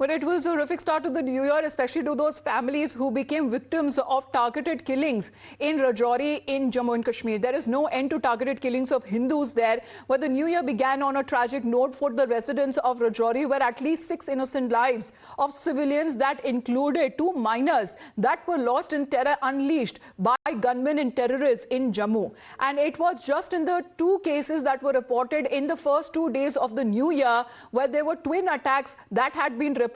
But it was a horrific start to the new year, especially to those families who became victims of targeted killings in Rajouri in Jammu and Kashmir. There is no end to targeted killings of Hindus there, but the new year began on a tragic note for the residents of Rajouri, where at least 6 innocent lives of civilians, that included 2 minors, that were lost in terror unleashed by gunmen and terrorists in Jammu. And it was just in the 2 cases that were reported in the first 2 days of the new year, where there were twin attacks that had been reported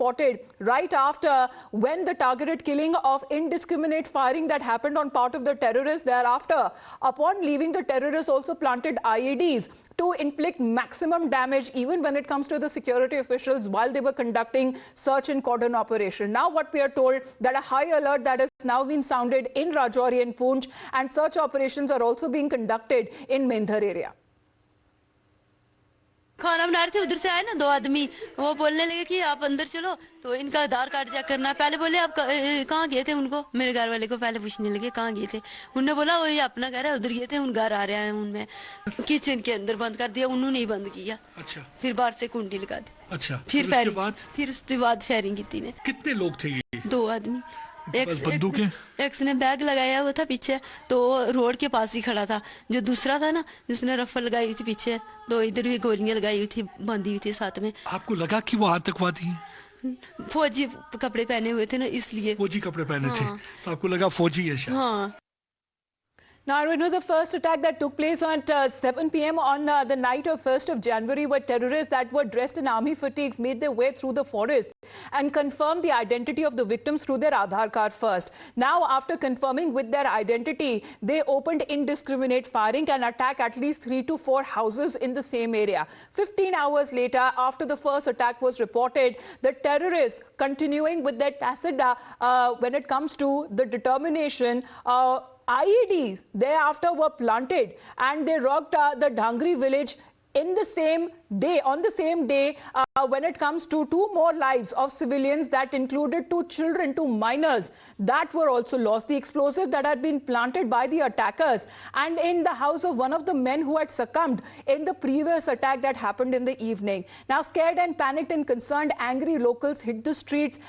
right after, when the targeted killing of indiscriminate firing that happened on part of the terrorists. Thereafter, upon leaving, the terrorists also planted IEDs to inflict maximum damage, even when it comes to the security officials while they were conducting search and cordon operation. Now what we are told, that a high alert that has now been sounded in Rajouri and Poonch, and search operations are also being conducted in Mendhar area. खाना बना रहे थे, उधर से आए ना 2 आदमी, वो बोलने लगे कि आप अंदर चलो, तो इनका आधार कार्ड चेक करना। पहले बोले आप कहाँ गए थे, उनको, मेरे घर वाले को पहले पूछने लगे कहाँ गए थे। उन्होंने बोला वही अपना घर है, उधर गए थे, उन घर आ रहे हैं उनमें। किचन के अंदर बंद कर दिया, उन्होंने ही बंद किया। अच्छा। फिर बाहर से कुंडी लगा दी। अच्छा। फिर उसके बाद फायरिंग की ने। कितने लोग थे ये? 2 आदमी। एक ने बैग लगाया हुआ था पीछे, तो रोड के पास ही खड़ा था। जो दूसरा था ना, जिसने रफल लगाई हुई थी पीछे, तो इधर भी गोलियां लगाई हुई थी, बांधी हुई थी साथ में। आपको लगा कि वो आतंकवादी हैं? फौजी कपड़े पहने हुए थे ना, इसलिए। फौजी कपड़े पहने थे, तो आपको लगा फौजी है शायद। हाँ। Now, it was the first attack that took place at 7 p.m. on the night of 1st of January, where terrorists that were dressed in army fatigues made their way through the forest and confirmed the identity of the victims through their Aadhaar card first. Now, after confirming with their identity, they opened indiscriminate firing and attacked at least 3 to 4 houses in the same area. 15 hours later, after the first attack was reported, the terrorists, continuing with their tacit when it comes to the determination, IEDs thereafter were planted, and they rocked the Dhangri village in the same day, on the same day, when it comes to 2 more lives of civilians, that included 2 children, 2 minors, that were also lost. The explosive that had been planted by the attackers and in the house of one of the men who had succumbed in the previous attack that happened in the evening. Now, scared and panicked and concerned, angry locals hit the streets.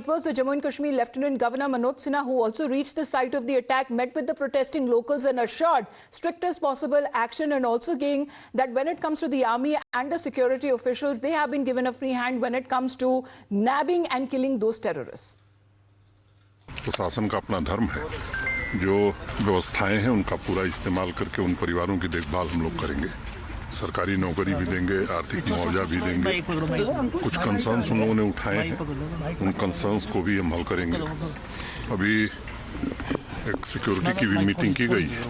It was the Jammu and Kashmir Lieutenant Governor Manoj Sinha who also reached the site of the attack, met with the protesting locals and assured strictest possible action, and also saying that when it comes to the army and the security officials, they have been given a free hand when it comes to nabbing and killing those terrorists. प्रशासन का अपना धर्म है, जो व्यवस्थाएं हैं उनका पूरा इस्तेमाल करके उन परिवारों की देखभाल हम लोग करेंगे। सरकारी नौकरी भी देंगे, आर्थिक मुआवजा भी देंगे। कुछ कंसर्न्स उन लोगों ने उठाए हैं, उन कंसर्न्स को भी हम हल करेंगे। अभी एक सिक्योरिटी की भी मीटिंग की गई है,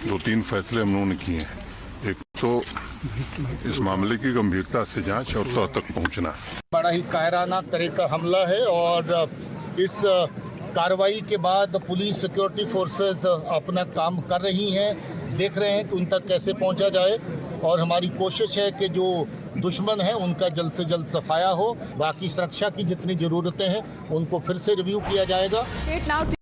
2-3 फैसले हम लोगों ने किए हैं। एक तो इस मामले की गंभीरता से जांच और तह तक पहुंचना। बड़ा ही कायराना तरह का हमला है, और इस कार्रवाई के बाद पुलिस सिक्योरिटी फोर्सेस अपना काम कर रही हैं, देख रहे हैं कि उन तक कैसे पहुंचा जाए, और हमारी कोशिश है कि जो दुश्मन है उनका जल्द से जल्द सफाया हो। बाकी सुरक्षा की जितनी ज़रूरतें हैं उनको फिर से रिव्यू किया जाएगा।